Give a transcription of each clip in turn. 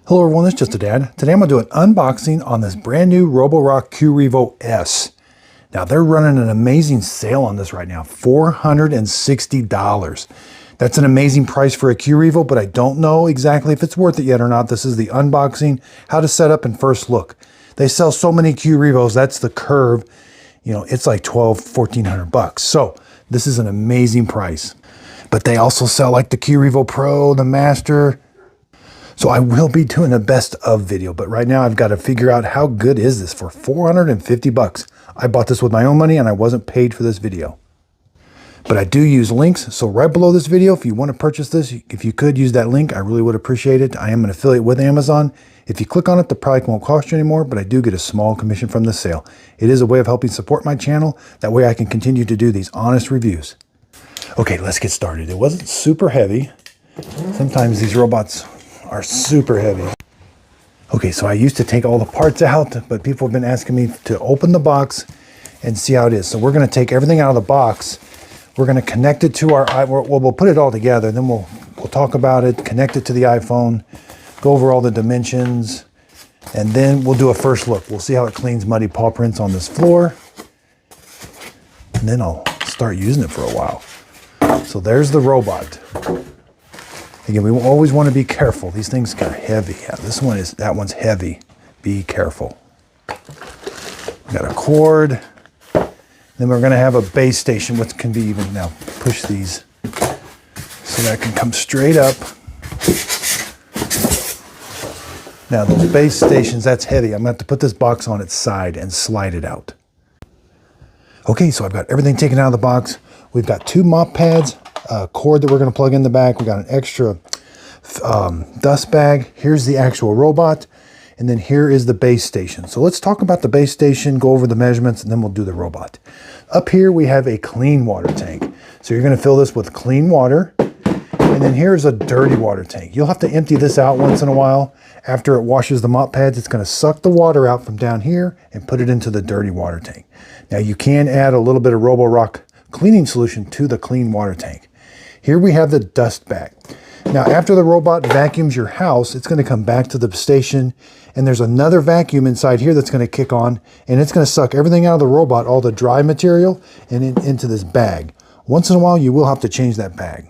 Hello everyone, it's Just a Dad. Today I'm going to do an unboxing on this brand new Roborock Qrevo S. Now they're running an amazing sale on this right now, $460. That's an amazing price for a Qrevo, but I don't know exactly if it's worth it yet or not. This is the unboxing, how to set up and first look. They sell so many Qrevos, that's the curve. You know, it's like $1,400 bucks. So this is an amazing price. But they also sell like the Qrevo Pro, the Master. So I will be doing a best of video, but right now I've got to figure out how good is this for 450 bucks. I bought this with my own money and I wasn't paid for this video. But I do use links, so right below this video, if you want to purchase this, if you could use that link, I really would appreciate it. I am an affiliate with Amazon. If you click on it, the product won't cost you anymore, but I do get a small commission from the sale. It is a way of helping support my channel. That way I can continue to do these honest reviews. Okay, let's get started. It wasn't super heavy. Sometimes these robots are super heavy. Okay, so I used to take all the parts out, but people have been asking me to open the box and see how it is. So we're going to take everything out of the box. We're going to connect it to our, we'll put it all together, then we'll talk about it, connect it to the iPhone, go over all the dimensions, and then we'll do a first look. We'll see how it cleans muddy paw prints on this floor, and then I'll start using it for a while. So there's the robot. Again, we always want to be careful. These things are heavy. Yeah, that one's heavy. Be careful. We got a cord. Then we're going to have a base station, which can be even, now push these so that can come straight up. Now those base stations, that's heavy. I'm going to have to put this box on its side and slide it out. Okay, so I've got everything taken out of the box. We've got two mop pads, a cord that we're going to plug in the back. We got an extra dust bag. Here's the actual robot. And then here is the base station. So let's talk about the base station, go over the measurements, and then we'll do the robot. Up here, we have a clean water tank. So you're going to fill this with clean water. And then here's a dirty water tank. You'll have to empty this out once in a while. After it washes the mop pads, it's going to suck the water out from down here and put it into the dirty water tank. Now you can add a little bit of Roborock cleaning solution to the clean water tank. Here we have the dust bag. Now after the robot vacuums your house, it's going to come back to the station, and there's another vacuum inside here that's going to kick on, and it's going to suck everything out of the robot, all the dry material, and into this bag. Once in a while you will have to change that bag.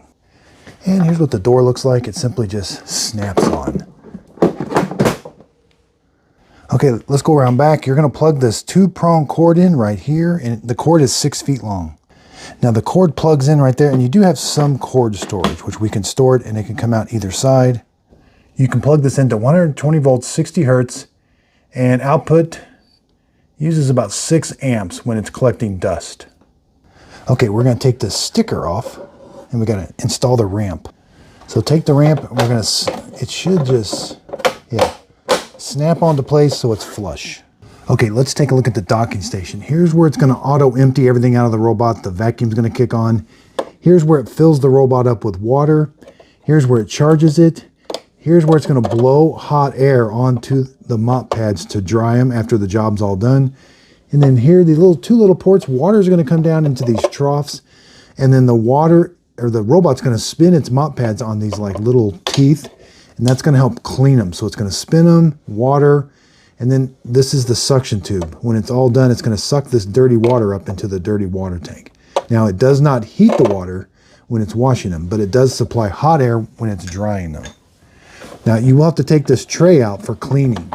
And here's what the door looks like. It simply just snaps on. Okay, let's go around back. You're going to plug this 2-prong cord in right here, and the cord is 6 feet long. Now the cord plugs in right there, and you do have some cord storage, which we can store it and it can come out either side. You can plug this into 120 volts, 60 hertz, and output uses about 6 amps when it's collecting dust. Okay, we're going to take the sticker off, and we got to install the ramp. So take the ramp, and we're going to, it should just, yeah, snap onto place so it's flush. Okay, let's take a look at the docking station. Here's where it's going to auto empty everything out of the robot. The vacuum's going to kick on. Here's where it fills the robot up with water. Here's where it charges it. Here's where it's going to blow hot air onto the mop pads to dry them after the job's all done. And then here, the two little ports, water is going to come down into these troughs. And then the robot's going to spin its mop pads on these like little teeth. And that's going to help clean them. So it's going to spin them, water. And then this is the suction tube. When it's all done, it's going to suck this dirty water up into the dirty water tank. Now, it does not heat the water when it's washing them, but it does supply hot air when it's drying them. Now, you will have to take this tray out for cleaning.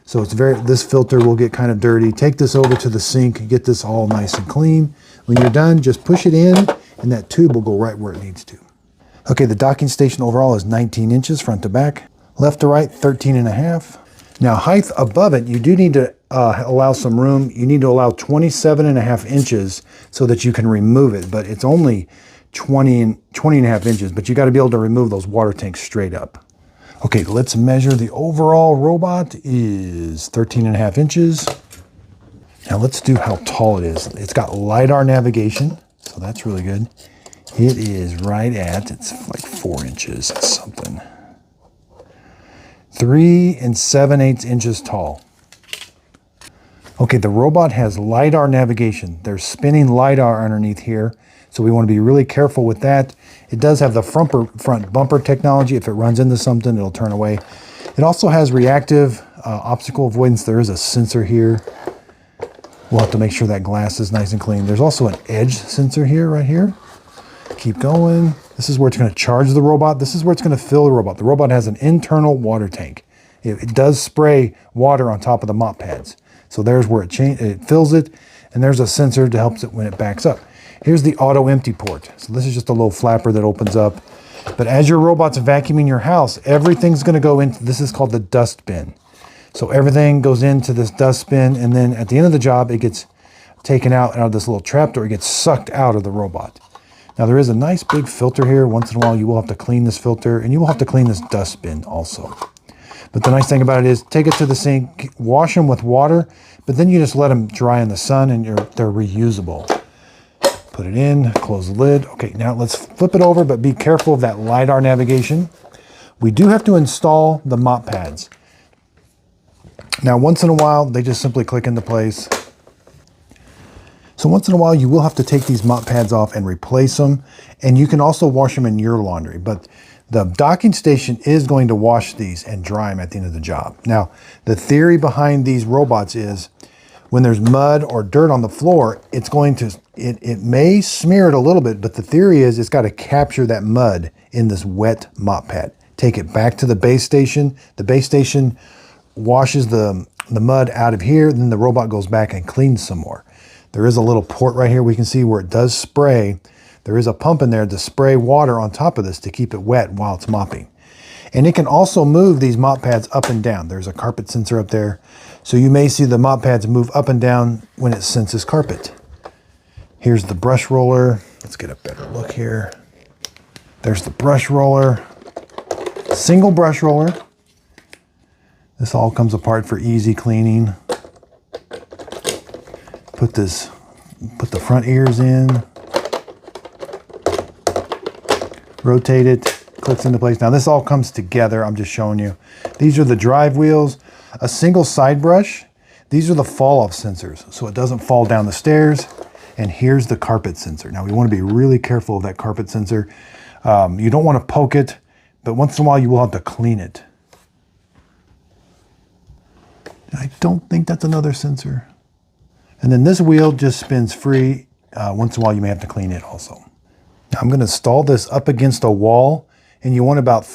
So this filter will get kind of dirty. Take this over to the sink and get this all nice and clean. When you're done, just push it in, and that tube will go right where it needs to. Okay, the docking station overall is 19 inches front to back. Left to right, 13.5. Now, height above it, you do need to allow some room. You need to allow 27.5 inches so that you can remove it, but it's only 20.5 inches, but you got to be able to remove those water tanks straight up. Okay, let's measure. The overall robot is 13.5 inches. Now let's do how tall it is. It's got LiDAR navigation, so that's really good. It is right at, it's like 4 inches, something. 3 7/8 inches tall. Okay, the robot has LiDAR navigation. There's spinning LiDAR underneath here, so we want to be really careful with that. It does have the front bumper technology. If it runs into something, it'll turn away. It also has reactive obstacle avoidance. There is a sensor here. We'll have to make sure that glass is nice and clean. There's also an edge sensor here, right here. Keep going. This is where it's going to charge the robot. This is where it's going to fill the robot. The robot has an internal water tank. It does spray water on top of the mop pads. So there's where it fills it, and there's a sensor to help it when it backs up. Here's the auto empty port. So this is just a little flapper that opens up. But as your robot's vacuuming your house, everything's going to go into, this is called the dust bin. So everything goes into this dust bin, and then at the end of the job, it gets taken out of this little trapdoor. It gets sucked out of the robot. Now there is a nice big filter here. Once in a while, you will have to clean this filter, and you will have to clean this dust bin also. But the nice thing about it is take it to the sink, wash them with water, but then you just let them dry in the sun, and they're reusable. Put it in, close the lid. Okay, now let's flip it over, but be careful of that LiDAR navigation. We do have to install the mop pads. Now, once in a while, they just simply click into place. So once in a while, you will have to take these mop pads off and replace them. And you can also wash them in your laundry. But the docking station is going to wash these and dry them at the end of the job. Now, the theory behind these robots is when there's mud or dirt on the floor, it's going to, it may smear it a little bit, but the theory is it's got to capture that mud in this wet mop pad. Take it back to the base station. The base station washes the mud out of here, then the robot goes back and cleans some more. There is a little port right here we can see where it does spray. There is a pump in there to spray water on top of this to keep it wet while it's mopping. And it can also move these mop pads up and down. There's a carpet sensor up there. So you may see the mop pads move up and down when it senses carpet. Here's the brush roller. Let's get a better look here. There's the brush roller. Single brush roller. This all comes apart for easy cleaning. Put the front ears in. Rotate it, clicks into place. Now this all comes together, I'm just showing you. These are the drive wheels, a single side brush. These are the fall off sensors, so it doesn't fall down the stairs. And here's the carpet sensor. Now we want to be really careful of that carpet sensor. You don't want to poke it, but once in a while you will have to clean it. I don't think that's another sensor. And then this wheel just spins free. Once in a while you may have to clean it also. Now I'm going to install this up against a wall, and you want about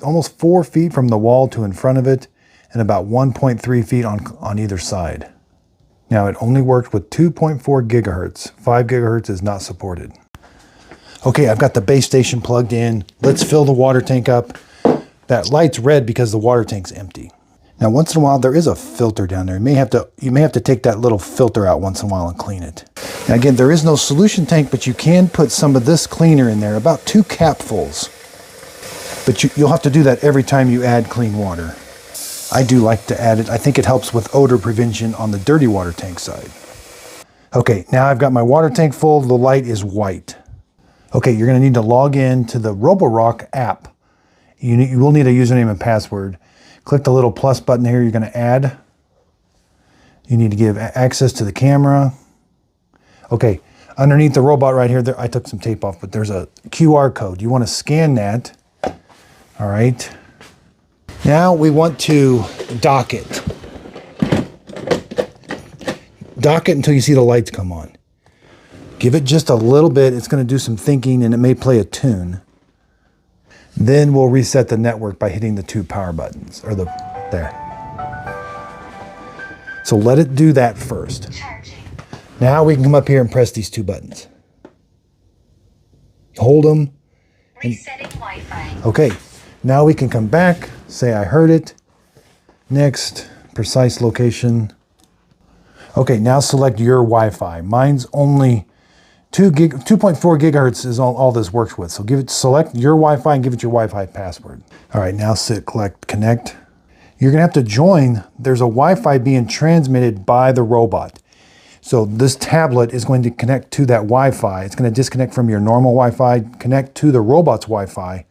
almost 4 feet from the wall to in front of it, and about 1.3 feet on either side. Now it only works with 2.4 gigahertz. 5 gigahertz is not supported. Okay, I've got the base station plugged in. Let's fill the water tank up. That light's red because the water tank's empty. Now once in a while there is a filter down there. You may have to take that little filter out once in a while and clean it. Now again, there is no solution tank, but you can put some of this cleaner in there, about 2 capfuls. But you'll have to do that every time you add clean water. I do like to add it. I think it helps with odor prevention on the dirty water tank side. Okay, now I've got my water tank full. The light is white. Okay, you're going to need to log in to the Roborock app. You will need a username and password. Click the little plus button here. You're going to add. You need to give access to the camera. Okay, underneath the robot right here, I took some tape off, but there's a QR code. You want to scan that. All right. Now we want to dock it. Dock it until you see the lights come on. Give it just a little bit. It's going to do some thinking, and it may play a tune. Then we'll reset the network by hitting the 2 power buttons, or there. So let it do that first. Now we can come up here and press these 2 buttons. Hold them. Resetting Wi-Fi. Okay, now we can come back, say I heard it. Next, precise location. Okay, now select your Wi-Fi. Mine's only 2.4 gigahertz is all this works with. So select your Wi-Fi and give it your Wi-Fi password. All right, now select connect. You're gonna have to join. There's a Wi-Fi being transmitted by the robot. So this tablet is going to connect to that Wi-Fi. It's going to disconnect from your normal Wi-Fi, connect to the robot's Wi-Fi,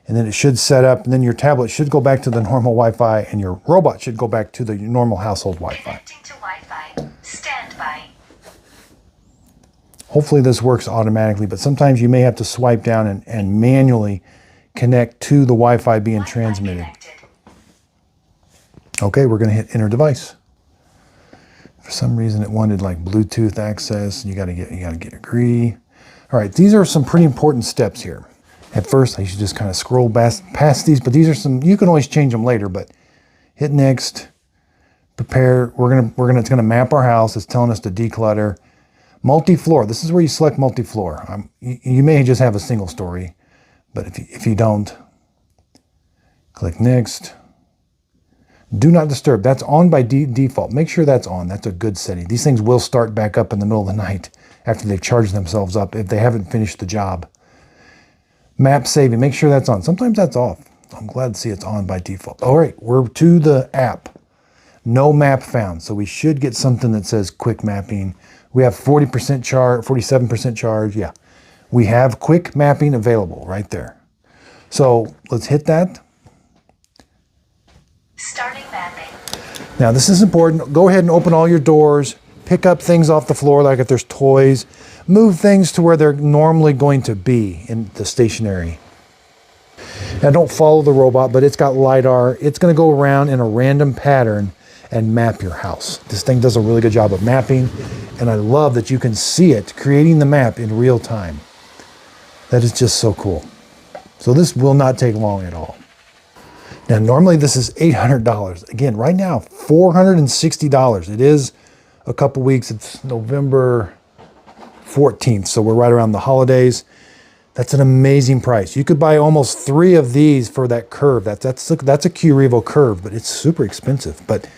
and then it should set up, and then your tablet should go back to the normal Wi-Fi, and your robot should go back to the normal household Wi-Fi. Connecting to Wi-Fi. Standby. Hopefully this works automatically, but sometimes you may have to swipe down and manually connect to the Wi-Fi being transmitted. Connected. Okay, we're going to hit enter device. For some reason it wanted like Bluetooth access. You gotta get agree. All right, these are some pretty important steps here. At first I should just kind of scroll past these, but these are some, you can always change them later, but hit next, prepare. It's gonna map our house. It's telling us to declutter. Multi-floor, this is where you select multi-floor. You may just have a single story, but if you don't, click next. Do not disturb. That's on by default. Make sure that's on. That's a good setting. These things will start back up in the middle of the night after they've charged themselves up if they haven't finished the job. Map saving. Make sure that's on. Sometimes that's off. I'm glad to see it's on by default. All right, we're to the app. No map found. So we should get something that says quick mapping. We have 40% charge, 47% charge. Yeah, we have quick mapping available right there. So let's hit that. Starting mapping. Now this is important. Go ahead and open all your doors, pick up things off the floor like if there's toys, move things to where they're normally going to be in the stationary. Now don't follow the robot, but it's got LiDAR. It's going to go around in a random pattern and map your house. This thing does a really good job of mapping, and I love that you can see it creating the map in real time. That is just so cool. So this will not take long at all. Now, normally this is $800. Again, right now, $460. It is a couple weeks. It's November 14th, so we're right around the holidays. That's an amazing price. You could buy almost 3 of these for that curve. That's a Qrevo curve, but it's super expensive, but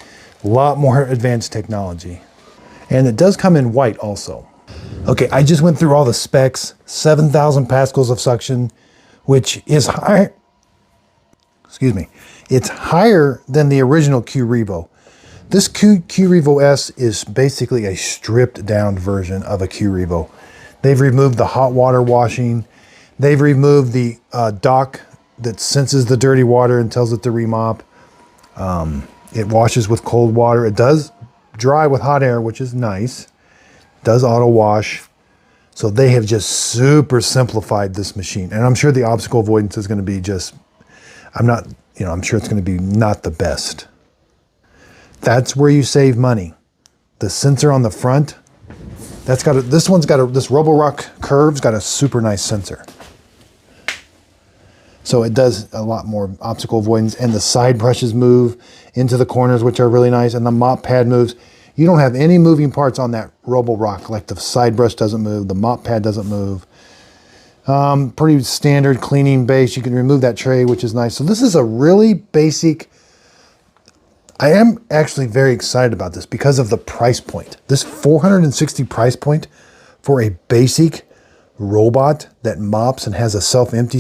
a lot more advanced technology. And it does come in white also. Okay, I just went through all the specs. 7,000 pascals of suction, which is high. Excuse me, it's higher than the original Qrevo. This Qrevo S is basically a stripped down version of a Qrevo. They've removed the hot water washing. They've removed the dock that senses the dirty water and tells it to remop. It washes with cold water. It does dry with hot air, which is nice. It does auto wash. So they have just super simplified this machine. And I'm sure the obstacle avoidance is going to be just, I'm sure it's going to be not the best. That's where you save money. The sensor on the front, this Roborock curve's got a super nice sensor. So it does a lot more obstacle avoidance, and the side brushes move into the corners, which are really nice, and the mop pad moves. You don't have any moving parts on that Roborock, like the side brush doesn't move, the mop pad doesn't move. Pretty standard cleaning base. You can remove that tray, which is nice. So this is a really basic. I am actually very excited about this because of the price point. This $460 price point for a basic robot that mops and has a self-empty,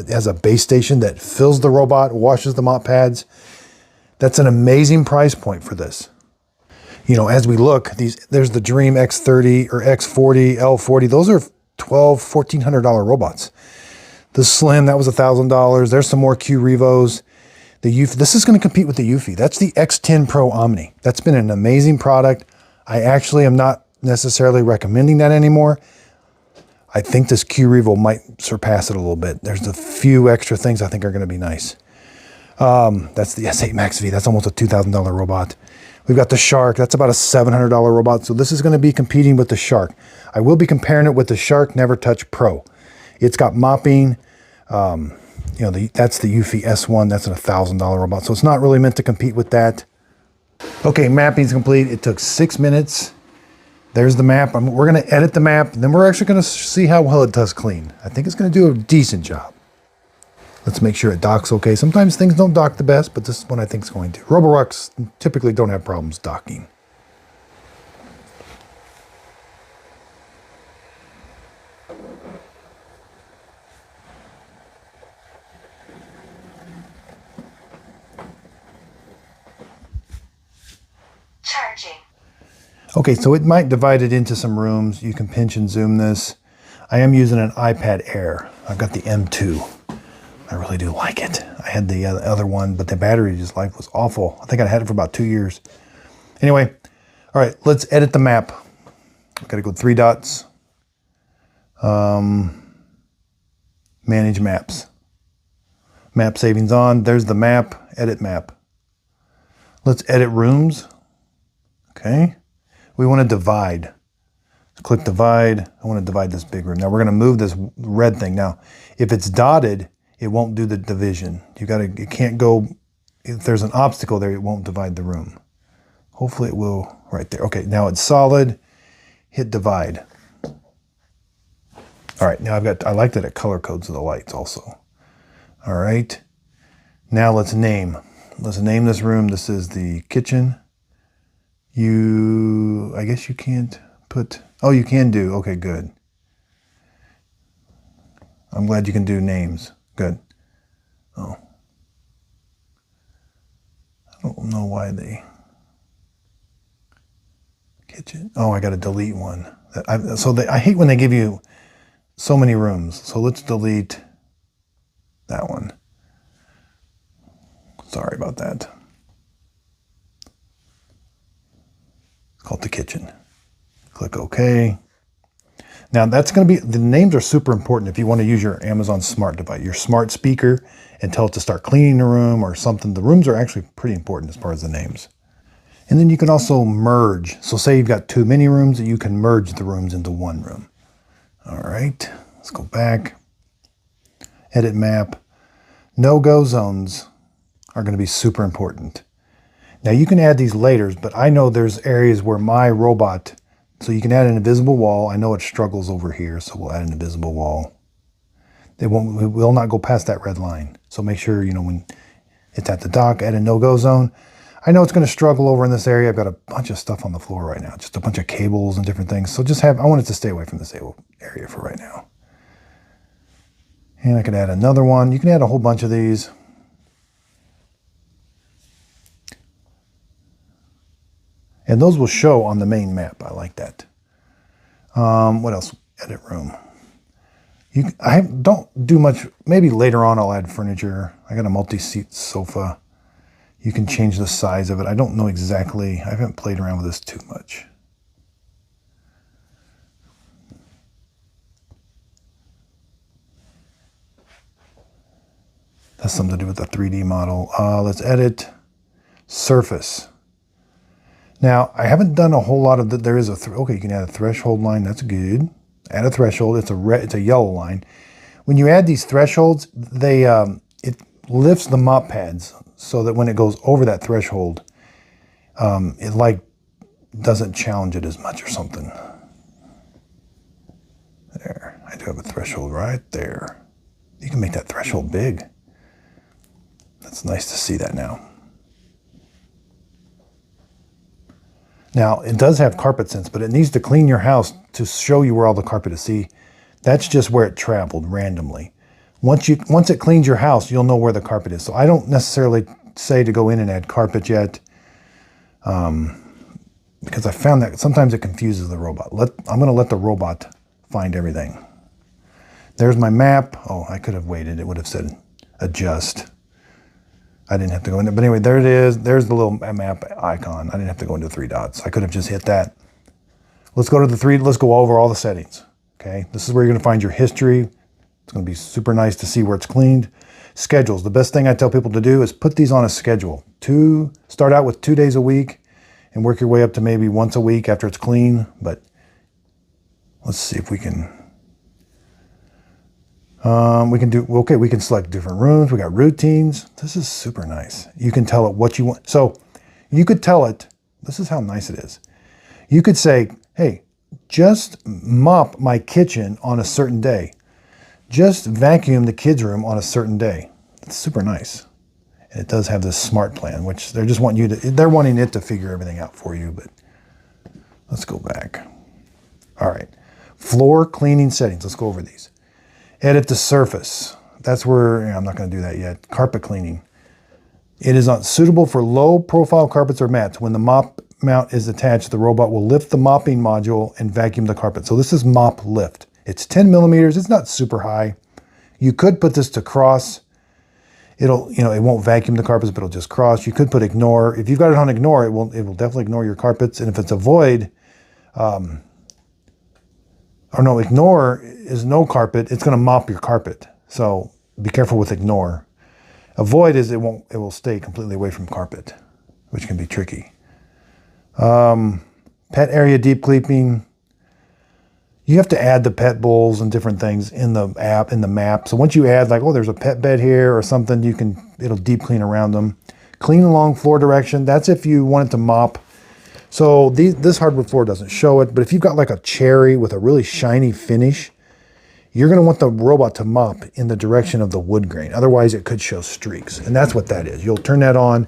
has a base station that fills the robot, washes the mop pads. That's an amazing price point for this. You know, as we look, there's the Dream X30 or X40, L40. Those are $1,400 robots. The Slim, that was $1,000. There's some more Qrevos. The Eufy, this is going to compete with the Eufy. That's the X10 Pro Omni. That's been an amazing product. I actually am not necessarily recommending that anymore. I think this Qrevo might surpass it a little bit. There's a few extra things I think are going to be nice. That's the S8 Max V. That's almost a $2,000 robot. We've got the Shark. That's about a $700 robot. So this is going to be competing with the Shark. I will be comparing it with the Shark Never Touch Pro. It's got mopping. That's the Eufy S1. That's a $1,000 robot. So it's not really meant to compete with that. Okay, mapping's complete. It took 6 minutes. There's the map. We're going to edit the map. And then we're actually going to see how well it does clean. I think it's going to do a decent job. Let's make sure it docks okay. Sometimes things don't dock the best, but this is one I think is going to. Roborocks typically don't have problems docking. Charging. Okay, so it might divide it into some rooms. You can pinch and zoom this. I am using an iPad Air. I've got the M2. I really do like it. I had the other one, but the battery life was awful. I think I had it for about 2 years. Anyway, all right, let's edit the map. I've got to go 3 dots. Manage maps. Map savings on. There's the map. Edit map. Let's edit rooms. Okay. We want to divide. Click divide. I want to divide this big room. Now we're going to move this red thing. Now, if it's dotted, it won't do the division. It can't go, if there's an obstacle there, it won't divide the room. Hopefully it will right there. Okay, now it's solid. Hit divide. All right, now I like that it color codes the lights also. All right, now let's name. Let's name this room. This is the kitchen. I guess you can't put, oh, you can do, okay, good. I'm glad you can do names. Good. Oh. I don't know why kitchen. Oh, I got to delete one. I hate when they give you so many rooms. So let's delete that one. Sorry about that. It's called the kitchen. Click OK. Now that's going to be, the names are super important if you want to use your Amazon smart device, your smart speaker, and tell it to start cleaning the room or something. The rooms are actually pretty important as far as the names. And then you can also merge. So say you've got too many rooms, you can merge the rooms into one room. All right, let's go back. Edit map. No-go zones are going to be super important. Now you can add these later, but I know there's areas where my robot, so you can add an invisible wall. I know it struggles over here, so we'll add an invisible wall. It will not go past that red line. So make sure, when it's at the dock, add a no-go zone. I know it's going to struggle over in this area. I've got a bunch of stuff on the floor right now, just a bunch of cables and different things. So I want it to stay away from this area for right now. And I could add another one. You can add a whole bunch of these. And those will show on the main map. I like that. What else? Edit room. I don't do much. Maybe later on I'll add furniture. I got a multi-seat sofa. You can change the size of it. I don't know exactly. I haven't played around with this too much. That's something to do with the 3D model. Let's edit surface. Now, I haven't done a whole lot of that. There is okay, you can add a threshold line. That's good. Add a threshold. It's a yellow line. When you add these thresholds, it lifts the mop pads so that when it goes over that threshold, it doesn't challenge it as much or something. There, I do have a threshold right there. You can make that threshold big. That's nice to see that now. Now, it does have carpet sense, but it needs to clean your house to show you where all the carpet is. See, that's just where it traveled randomly. Once it cleans your house, you'll know where the carpet is. So I don't necessarily say to go in and add carpet yet, because I found that sometimes it confuses the robot. I'm going to let the robot find everything. There's my map. Oh, I could have waited. It would have said adjust. I didn't have to go in there. But anyway, there it is. There's the little map icon. I didn't have to go into 3 dots. I could have just hit that. Let's go to let's go over all the settings. Okay, this is where you're going to find your history. It's going to be super nice to see where it's cleaned. Schedules. The best thing I tell people to do is put these on a schedule. Start out with 2 days a week and work your way up to maybe once a week after it's clean. But let's see if we can. We can select different rooms. We got routines. This is super nice. You can tell it what you want. So you could tell it, this is how nice it is. You could say, hey, just mop my kitchen on a certain day. Just vacuum the kids' room on a certain day. It's super nice. And it does have this smart plan, which they're wanting it to figure everything out for you, but let's go back. All right. Floor cleaning settings. Let's go over these. Edit the surface. That's where, I'm not going to do that yet. Carpet cleaning. It is not suitable for low profile carpets or mats. When the mop mount is attached, the robot will lift the mopping module and vacuum the carpet. So this is mop lift. It's 10 millimeters. It's not super high. You could put this to cross. It won't vacuum the carpets, but it'll just cross. You could put ignore. If you've got it on ignore, it will definitely ignore your carpets. And if it's avoid, ignore is no carpet. It's going to mop your carpet. So be careful with ignore. Avoid is it will stay completely away from carpet. which can be tricky. Pet area deep cleaning. You have to add the pet bowls and different things in the app, in the map. So once you add like, oh, there's a pet bed here or something, it'll deep clean around them. Clean along floor direction. That's if you want it to mop. So this hardwood floor doesn't show it, but if you've got like a cherry with a really shiny finish, you're going to want the robot to mop in the direction of the wood grain. Otherwise, it could show streaks. And that's what that is. You'll turn that on,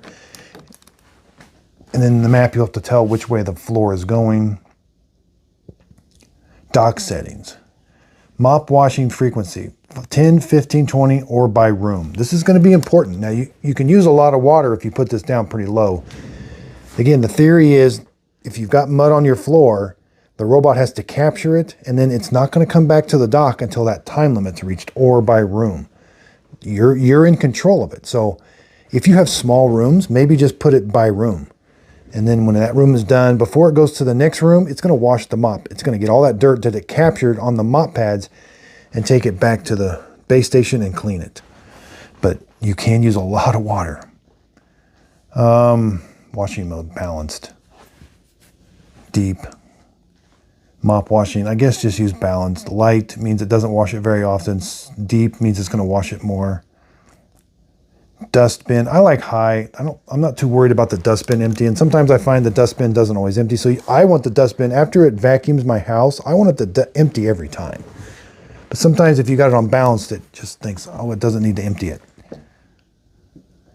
and then in the map, you'll have to tell which way the floor is going. Dock settings. Mop washing frequency, 10, 15, 20, or by room. This is going to be important. Now, you can use a lot of water if you put this down pretty low. Again, the theory is if you've got mud on your floor, the robot has to capture it, and then it's not going to come back to the dock until that time limit's reached, or by room. You're in control of it. So if you have small rooms, maybe just put it by room. And then when that room is done, before it goes to the next room, it's going to wash the mop. It's going to get all that dirt that it captured on the mop pads and take it back to the base station and clean it. But you can use a lot of water. Washing mode balanced. Deep. Mop washing, I guess just use balanced. Light means it doesn't wash it very often. Deep means it's going to wash it more. Dustbin, I like high. I'm not too worried about the dustbin empty, and sometimes I find the dustbin doesn't always empty. So I want the dustbin, after it vacuums my house, I want it to empty every time. But sometimes if you got it on balanced, it just thinks, oh, it doesn't need to empty it.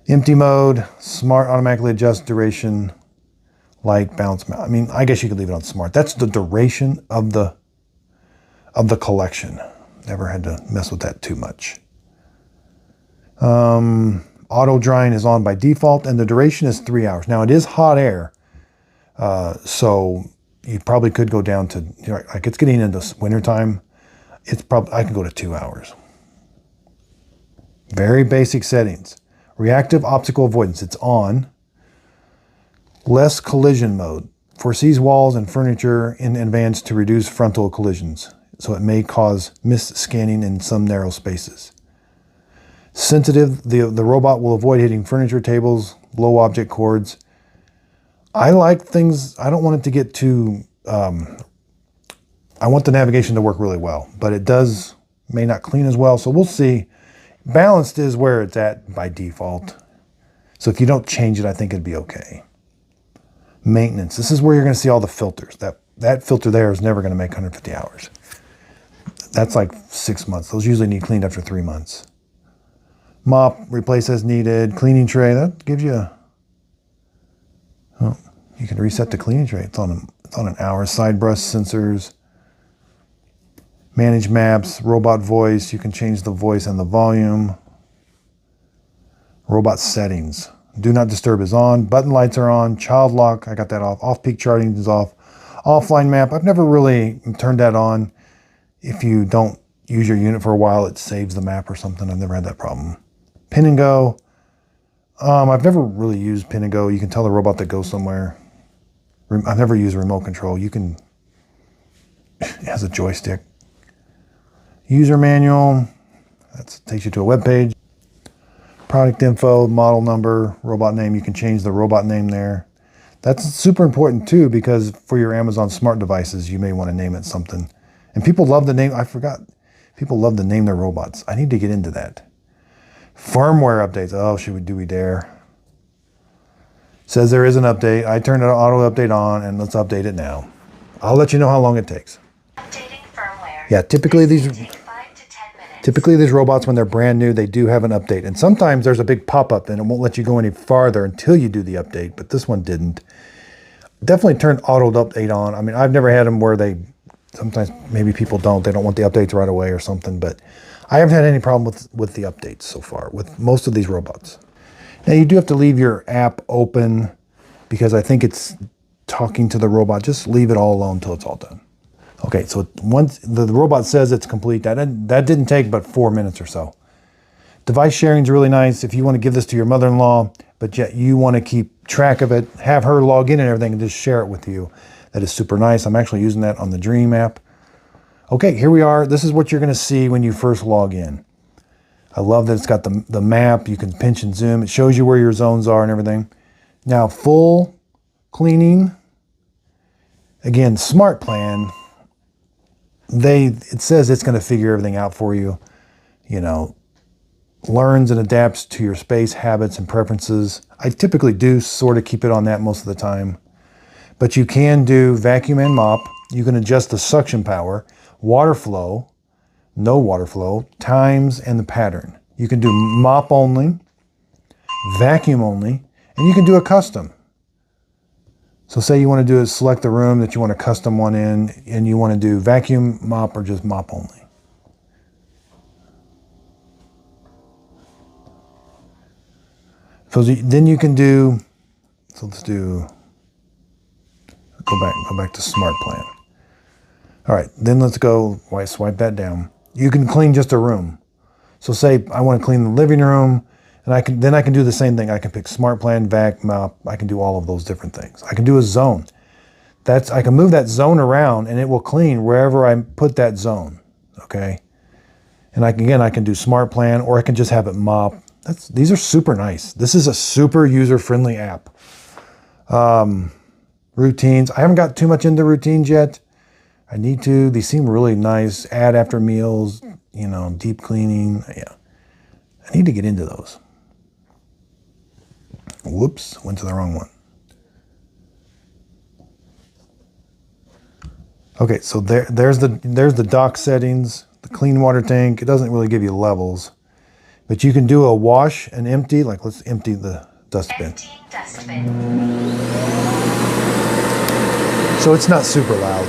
Empty mode, smart, automatically adjust duration, light, balance. I mean, I guess you could leave it on smart. That's the duration of the collection. Never had to mess with that too much. Auto drying is on by default, and the duration is 3 hours. Now it is hot air, so you probably could go down to, like, it's getting into wintertime. I can go to 2 hours. Very basic settings. Reactive obstacle avoidance, it's on. Less collision mode. Foresees walls and furniture in advance to reduce frontal collisions, so it may cause missed scanning in some narrow spaces. Sensitive, the robot will avoid hitting furniture, tables, low object cords. I like things, I don't want it to get too, I want the navigation to work really well, but it may not clean as well, so we'll see. Balanced is where it's at by default. So if you don't change it, I think it'd be okay. Maintenance, this is where you're going to see all the filters. That filter there is never going to make 150 hours. That's like 6 months. Those usually need cleaned after 3 months. Mop, replace as needed. Cleaning tray, that gives you you can reset the cleaning tray. It's on an hour. Side brush sensors. Manage maps, robot voice. You can change the voice and the volume. Robot settings. Do not disturb is on. Button lights are on. Child lock, I got that off. Off-peak charting is off. Offline map, I've never really turned that on. If you don't use your unit for a while, it saves the map or something. I've never had that problem. Pin and go. I've never really used pin and go. You can tell the robot to go somewhere. I've never used remote control. It has a joystick. User manual. That takes you to a web page. Product info, model number, robot name. You can change the robot name there. That's super important too, because for your Amazon smart devices, you may want to name it something. And people love the name. I forgot. People love to name their robots. I need to get into that. Firmware updates. Oh, do we dare? Says there is an update. I turned an auto update on, and let's update it now. I'll let you know how long it takes. Updating firmware. Yeah, typically these 5 to 10 minutes. robots, when they're brand new, they do have an update. And sometimes there's a big pop-up and it won't let you go any farther until you do the update, but this one didn't. Definitely turn auto update on. I mean, I've never had them where sometimes maybe people don't. They don't want the updates right away or something, but I haven't had any problem with the updates so far with most of these robots. Now you do have to leave your app open because I think it's talking to the robot. Just leave it all alone until it's all done. Okay, so once the robot says it's complete, that didn't take but 4 minutes or so. Device sharing is really nice. If you want to give this to your mother-in-law, but yet you want to keep track of it, have her log in and everything and just share it with you. That is super nice. I'm actually using that on the Dream app. Okay, here we are. This is what you're going to see when you first log in. I love that it's got the map. You can pinch and zoom. It shows you where your zones are and everything. Now, full cleaning, again, smart plan, it says it's going to figure everything out for you, you know, learns and adapts to your space, habits, and preferences. I typically do sort of keep it on that most of the time. But you can do vacuum and mop. You can adjust the suction power, water flow, no water flow, times, and the pattern. You can do mop only, vacuum only, and you can do a custom. So say you want to select the room that you want a custom one in, and you want to do vacuum, mop, or just mop only. So then you can do, so let's do, go back to smart plan. All right, then let's go, swipe that down. You can clean just a room. So say I want to clean the living room, and I can do the same thing. I can pick smart plan, vac, mop. I can do all of those different things. I can do a zone. I can move that zone around, and it will clean wherever I put that zone. Okay. And I can do smart plan, or I can just have it mop. These are super nice. This is a super user-friendly app. Routines. I haven't got too much into routines yet. I need to. These seem really nice. Add after meals, you know, deep cleaning. Yeah. I need to get into those. Whoops, went to the wrong one. Okay, so there's the dock settings, the clean water tank. It doesn't really give you levels, but you can do a wash and empty. Like, let's empty the dustbin. Empty dustbin. So it's not super loud.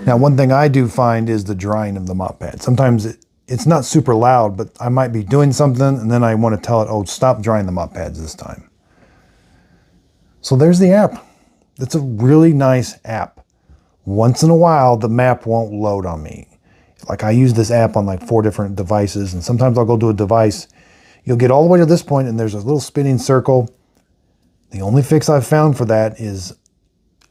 Now, one thing I do find is the drying of the mop pad. Sometimes it's not super loud, but I might be doing something and then I want to tell it, oh, stop drying the mop pads this time. So there's the app. It's a really nice app. Once in a while, the map won't load on me. Like, I use this app on like 4 different devices, and sometimes I'll go to a device. You'll get all the way to this point and there's a little spinning circle. The only fix I've found for that is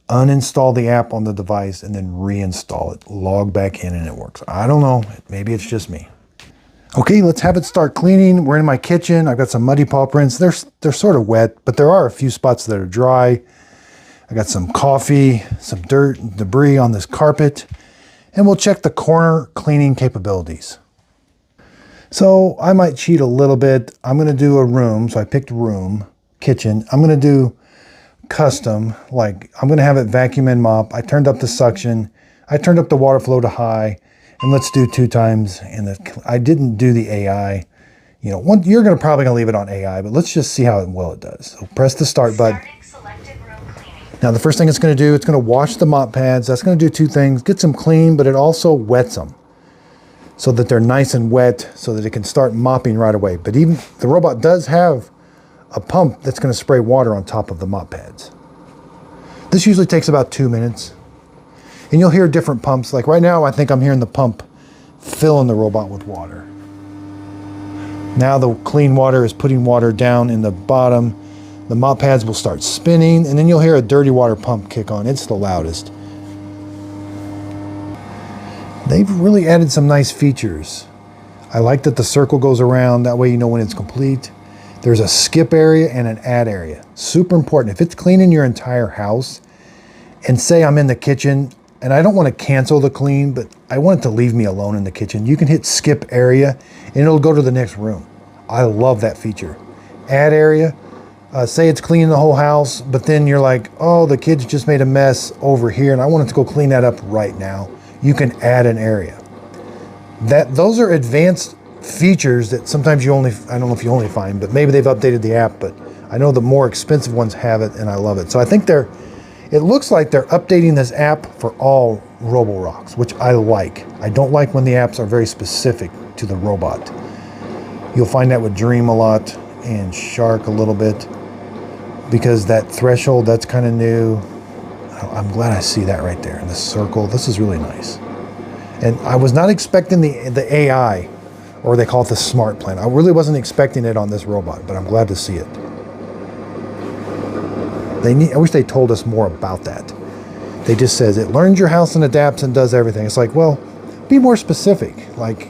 uninstall the app on the device and then reinstall it. Log back in and it works. I don't know. Maybe it's just me. Okay, let's have it start cleaning. We're in my kitchen. I've got some muddy paw prints. They're sort of wet, but there are a few spots that are dry. I got some coffee, some dirt and debris on this carpet, and we'll check the corner cleaning capabilities. So I might cheat a little bit. I'm going to do a room. So I picked room, kitchen. I'm going to do custom, like I'm going to have it vacuum and mop. I turned up the suction. I turned up the water flow to high, and let's do 2 times. And I didn't do the AI. You know, you're probably going to leave it on AI, but let's just see how well it does. So press the start button. Now the first thing it's going to do, it's going to wash the mop pads. That's going to do 2 things. Get them clean, but it also wets them so that they're nice and wet so that it can start mopping right away. But even the robot does have a pump that's going to spray water on top of the mop pads. This usually takes about 2 minutes. And you'll hear different pumps. Like right now, I think I'm hearing the pump filling the robot with water. Now the clean water is putting water down in the bottom. The mop pads will start spinning, and then you'll hear a dirty water pump kick on. It's the loudest. They've really added some nice features. I like that the circle goes around. That way you know when it's complete. There's a skip area and an add area. Super important. If it's cleaning your entire house, and say I'm in the kitchen, and I don't want to cancel the clean, but I want it to leave me alone in the kitchen, you can hit skip area, and it'll go to the next room. I love that feature. Add area. Say it's cleaning the whole house, but then you're like, oh, the kids just made a mess over here, and I want it to go clean that up right now. You can add an area. Those are advanced features that sometimes I don't know if you only find, but maybe they've updated the app, but I know the more expensive ones have it, and I love it. So I think it looks like they're updating this app for all Roborocks, which I like. I don't like when the apps are very specific to the robot. You'll find that with Dream a lot and Shark a little bit, because that threshold, that's kind of new. I'm glad I see that right there in the circle. This is really nice. And I was not expecting the AI, or they call it the smart plan. I really wasn't expecting it on this robot, but I'm glad to see it. I wish they told us more about that. They just says it learns your house and adapts and does everything. It's like, well, be more specific. Like,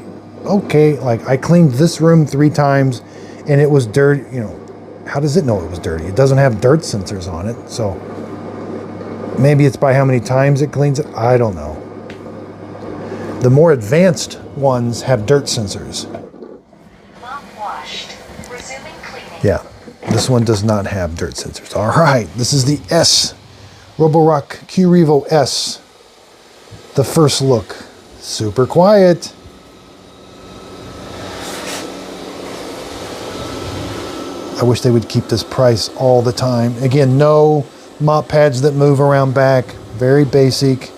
okay, like I cleaned this room 3 times and it was dirty, you know, how does it know it was dirty? It doesn't have dirt sensors on it, so maybe it's by how many times it cleans it. I don't know. The more advanced ones have dirt sensors. Mop washed. Resuming cleaning. Yeah, this one does not have dirt sensors. All right, this is the S, Roborock Qrevo S. The first look, super quiet. I wish they would keep this price all the time. Again, no mop pads that move around back, very basic.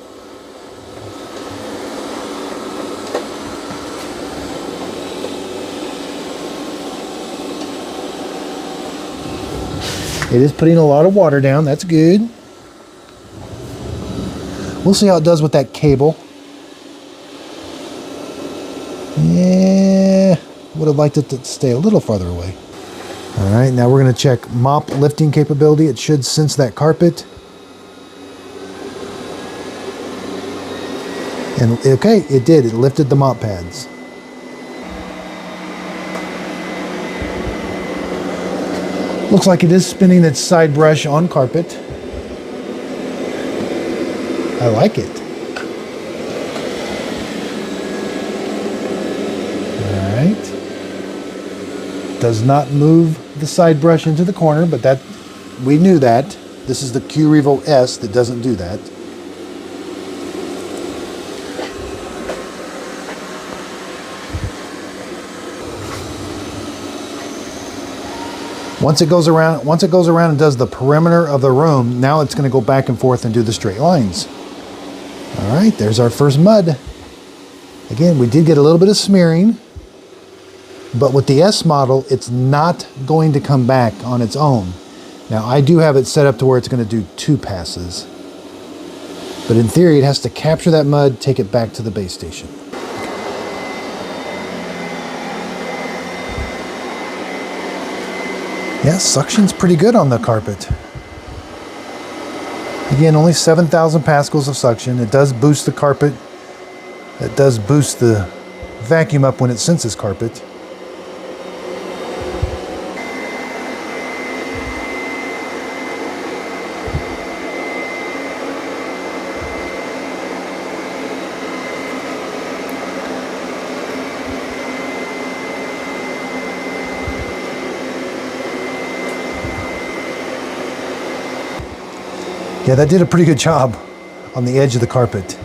It is putting a lot of water down, that's good. We'll see how it does with that cable. Yeah, would have liked it to stay a little farther away. All right, now we're going to check mop lifting capability. It should sense that carpet. And okay, it did. It lifted the mop pads. Looks like it is spinning its side brush on carpet. I like it. All right. Does not move the side brush into the corner, but that we knew that. This is the Qrevo S that doesn't do that. Once it goes around and does the perimeter of the room, now it's going to go back and forth and do the straight lines. All right, there's our first mud. Again, we did get a little bit of smearing, but with the S model, it's not going to come back on its own. Now, I do have it set up to where it's going to do 2 passes. But in theory, it has to capture that mud, take it back to the base station. Yeah, suction's pretty good on the carpet. Again, only 7,000 pascals of suction. It does boost the carpet. It does boost the vacuum up when it senses carpet. Yeah, that did a pretty good job on the edge of the carpet.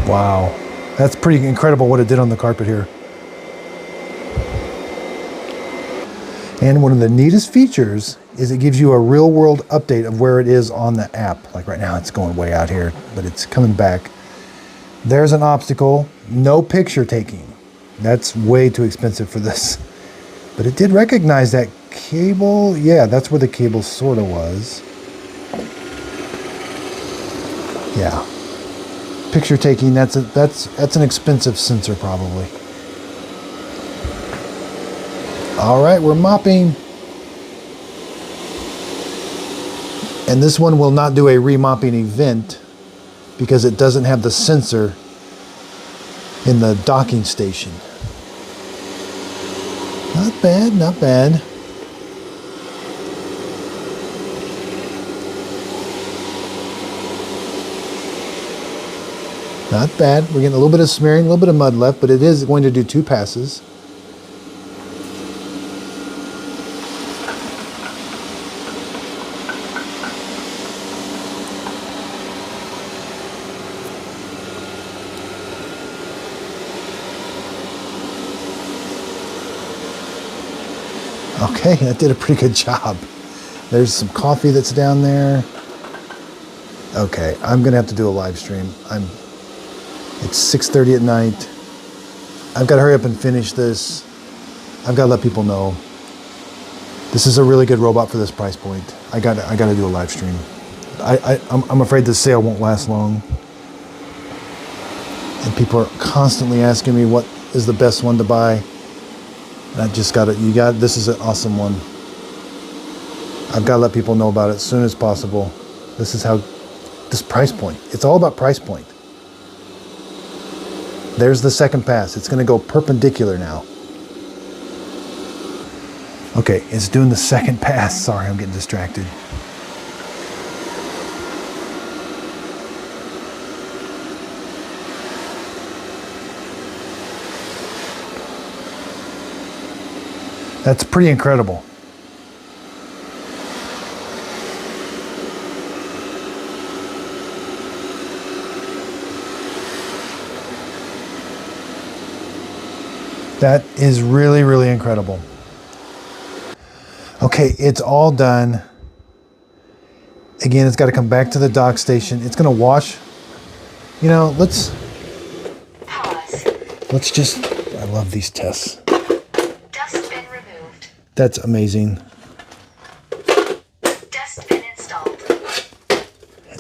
Wow, that's pretty incredible what it did on the carpet here. And one of the neatest features is it gives you a real world update of where it is on the app. Like right now it's going way out here, but it's coming back. There's an obstacle, no picture taking. That's way too expensive for this. But it did recognize that cable. Yeah, that's where the cable sort of was. Yeah. Picture taking, that's an expensive sensor probably. All right, we're mopping. And this one will not do a remopping event because it doesn't have the sensor in the docking station. Not bad, not bad. Not bad. We're getting a little bit of smearing, a little bit of mud left, but it is going to do 2 passes. Okay, that did a pretty good job. There's some coffee that's down there. Okay, I'm gonna have to do a live stream. It's 6:30 at night. I've got to hurry up and finish this. I've got to let people know this is a really good robot for this price point. I got to do a live stream. I'm afraid this sale won't last long. And people are constantly asking me what is the best one to buy. And I just got to, this is an awesome one. I've got to let people know about it as soon as possible. This is how, this price point. It's all about price point. There's the second pass. It's going to go perpendicular now. Okay, it's doing the second pass. Sorry, I'm getting distracted. That's pretty incredible. That is really, really incredible. Okay, it's all done. Again, it's got to come back to the dock station. It's going to wash. You know, let's just, I love these tests. Dustbin removed. That's amazing. Dustbin installed.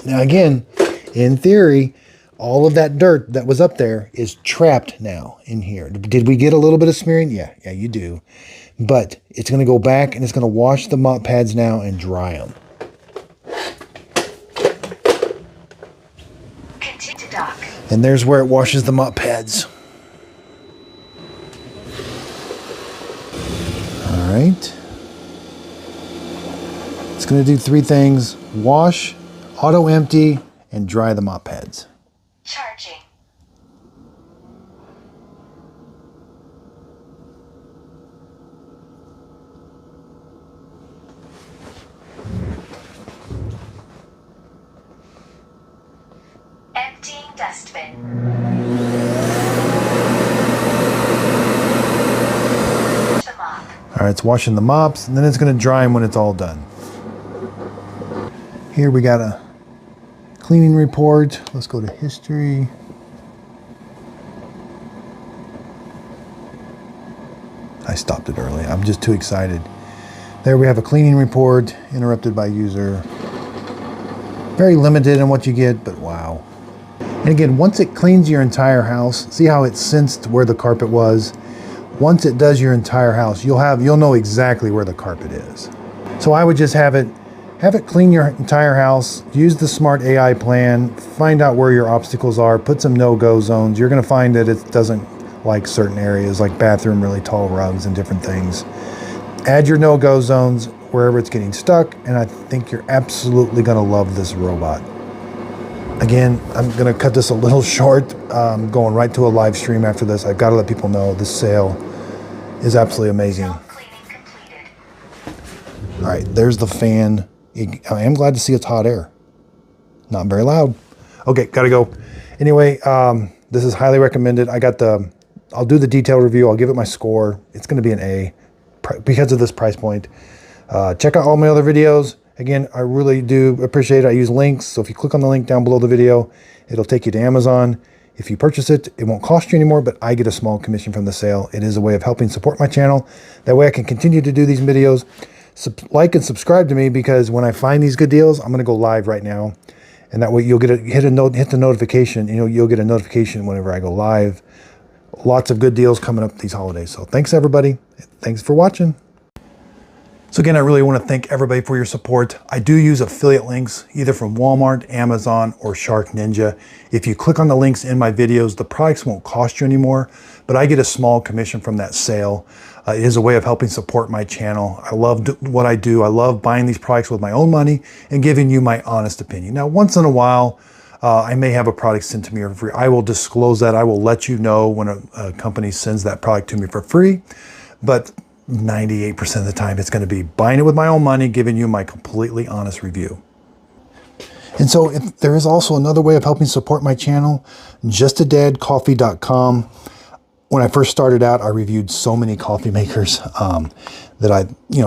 Now again, in theory, all of that dirt that was up there is trapped now in here. Did we get a little bit of smearing? Yeah, you do. But it's going to go back and it's going to wash the mop pads now and dry them. Continue to dock. And there's where it washes the mop pads. All right. It's going to do 3 things: wash, auto empty, and dry the mop pads. Charging. Emptying dustbin. The mop. All right, it's washing the mops, and then it's going to dry them when it's all done. Here we got a cleaning report. Let's go to history. I stopped it early. I'm just too excited. There we have a cleaning report, interrupted by user. Very limited in what you get, but wow. And again, once it cleans your entire house, see how it sensed where the carpet was? Once it does your entire house, you'll know exactly where the carpet is. So I would just have it clean your entire house, use the smart AI plan, find out where your obstacles are, put some no-go zones. You're gonna find that it doesn't like certain areas, like bathroom, really tall rugs and different things. Add your no-go zones wherever it's getting stuck, and I think you're absolutely gonna love this robot. Again, I'm gonna cut this a little short, going right to a live stream after this. I've gotta let people know this sale is absolutely amazing. Self-cleaning completed. All right, there's the fan. I am glad to see it's hot air. Not very loud. Okay, gotta go. Anyway, this is highly recommended. I'll do the detailed review. I'll give it my score. It's gonna be an A because of this price point. Check out all my other videos. Again, I really do appreciate it. I use links. So if you click on the link down below the video, it'll take you to Amazon. If you purchase it, it won't cost you anymore, but I get a small commission from the sale. It is a way of helping support my channel. That way I can continue to do these videos. Like and subscribe to me, because when I find these good deals, I'm going to go live right now. And that way you'll get hit the notification. You'll get a notification whenever I go live. Lots of good deals coming up these holidays. So thanks everybody. Thanks for watching. So again, I really want to thank everybody for your support. I do use affiliate links either from Walmart, Amazon, or Shark Ninja. If you click on the links in my videos, the products won't cost you anymore, but I get a small commission from that sale. It is a way of helping support my channel. I love what I do. I love buying these products with my own money and giving you my honest opinion. Now, once in a while, I may have a product sent to me for free. I will disclose that. I will let you know when a company sends that product to me for free, but 98% of the time, it's going to be buying it with my own money, giving you my completely honest review. And so there is also another way of helping support my channel, justadadcoffee.com. When I first started out, I reviewed so many coffee makers that I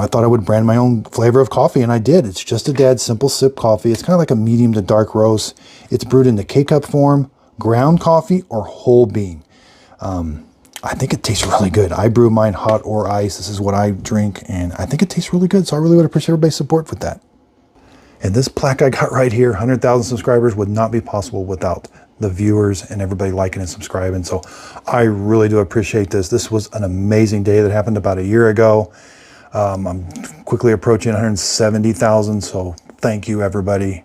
thought I would brand my own flavor of coffee, and I did. It's Just a Dad Simple Sip Coffee. It's kind of like a medium to dark roast. It's brewed in the K-cup form, ground coffee, or whole bean. I think it tastes really good. I brew mine hot or ice. This is what I drink, and I think it tastes really good. So I really would appreciate everybody's support with that. And this plaque I got right here, 100,000 subscribers, would not be possible without the viewers and everybody liking and subscribing. So I really do appreciate this. This was an amazing day that happened about a year ago. I'm quickly approaching 170,000. So thank you, everybody.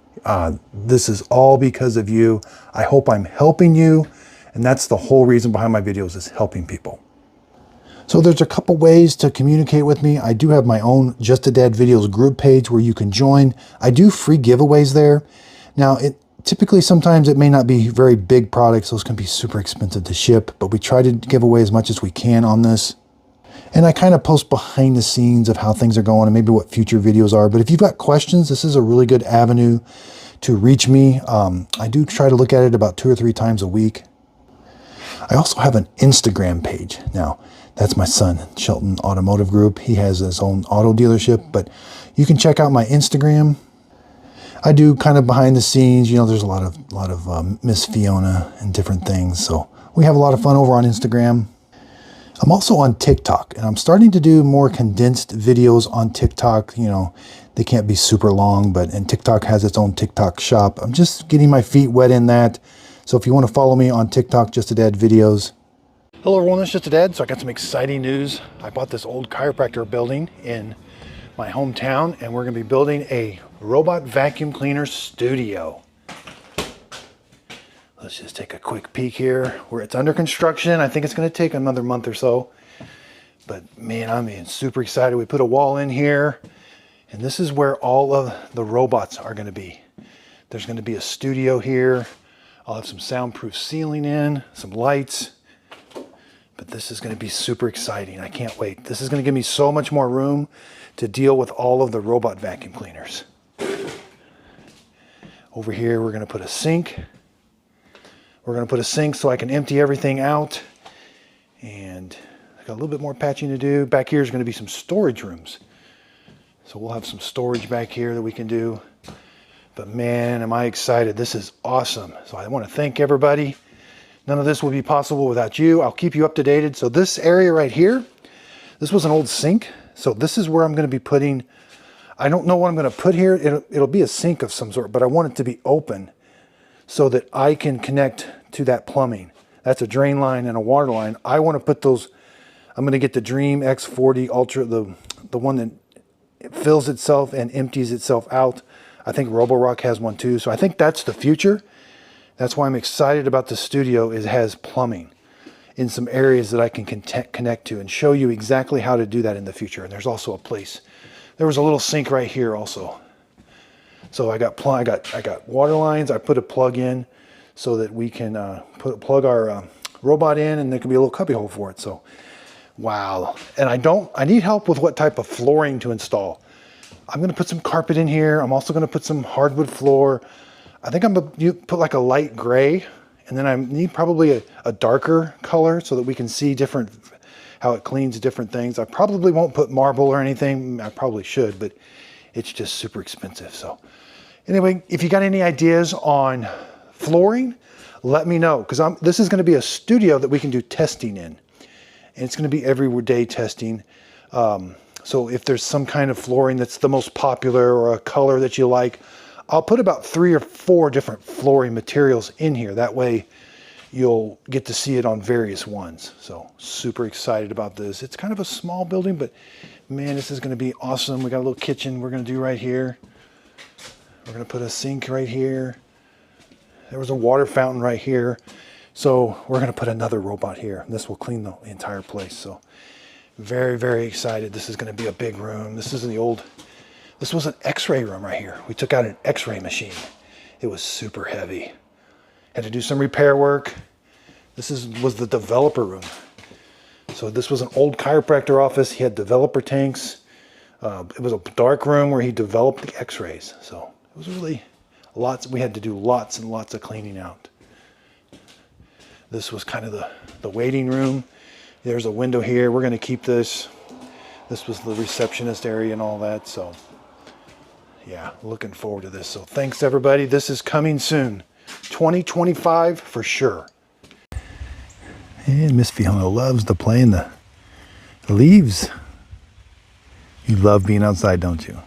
This is all because of you. I hope I'm helping you. And that's the whole reason behind my videos, is helping people. So there's a couple ways to communicate with me. I do have my own Just a Dad Videos group page where you can join. I do free giveaways there. Now, typically sometimes it may not be very big products. Those can be super expensive to ship, but we try to give away as much as we can on this. And I kind of post behind the scenes of how things are going and maybe what future videos are. But if you've got questions, this is a really good avenue to reach me. I do try to look at it about 2 or 3 times a week. I also have an Instagram page. Now, that's my son, Shelton Automotive Group. He has his own auto dealership, but you can check out my Instagram. I do kind of behind the scenes. You know, there's a lot of Miss Fiona and different things. So we have a lot of fun over on Instagram. I'm also on TikTok, and I'm starting to do more condensed videos on TikTok. You know, they can't be super long, and TikTok has its own TikTok shop. I'm just getting my feet wet in that. So if you want to follow me on TikTok, Just a Dad Videos. Hello everyone, it's Just a Dad. So I got some exciting news. I bought this old chiropractor building in my hometown, and we're going to be building a robot vacuum cleaner studio. Let's just take a quick peek here where it's under construction. I think it's going to take another month or so. But man, I'm super excited. We put a wall in here, and this is where all of the robots are going to be. There's going to be a studio here. I'll have some soundproof ceiling in, some lights, but this is going to be super exciting. I can't wait. This is going to give me so much more room to deal with all of the robot vacuum cleaners. Over here, we're going to put a sink. We're going to put a sink so I can empty everything out, and I've got a little bit more patching to do. Back here is going to be some storage rooms. So we'll have some storage back here that we can do. But man, am I excited. This is awesome. So I want to thank everybody. None of this would be possible without you. I'll keep you up to date. So this area right here, this was an old sink. So this is where I'm going to be putting, I don't know what I'm going to put here. It'll be a sink of some sort, but I want it to be open so that I can connect to that plumbing. That's a drain line and a water line. I want to put those, I'm going to get the Dream X40 Ultra, the one that fills itself and empties itself out. I think Roborock has one too. So I think that's the future. That's why I'm excited about the studio, is it has plumbing in some areas that I can connect to and show you exactly how to do that in the future. And there's also a place. There was a little sink right here also. So I got water lines. I put a plug in so that we can plug our robot in, and there can be a little cubby hole for it. So wow. And I need help with what type of flooring to install. I'm going to put some carpet in here. I'm also going to put some hardwood floor. I think I'm going to put like a light gray, and then I need probably a darker color so that we can see how it cleans different things. I probably won't put marble or anything. I probably should, but it's just super expensive. So anyway, if you got any ideas on flooring, let me know, because this is going to be a studio that we can do testing in, and it's going to be everyday testing. So if there's some kind of flooring that's the most popular or a color that you like, I'll put about 3 or 4 different flooring materials in here. That way you'll get to see it on various ones. So super excited about this. It's kind of a small building, but man, this is going to be awesome. We got a little kitchen we're going to do right here. We're going to put a sink right here. There was a water fountain right here. So we're going to put another robot here. This will clean the entire place. So very, very excited. This is going to be a big room. This was an x-ray room right here. We took out an x-ray machine. It was super heavy. Had to do some repair work. This was the developer room. So this was an old chiropractor office. He had developer tanks. It was a dark room where he developed the x-rays. So it was really we had to do lots and lots of cleaning out. This was kind of the waiting room. There's a window here. We're going to keep this. This was the receptionist area and all that. So yeah, looking forward to this. So thanks everybody. This is coming soon. 2025 for sure. And Miss Fiona loves to play in the leaves. You love being outside, don't you?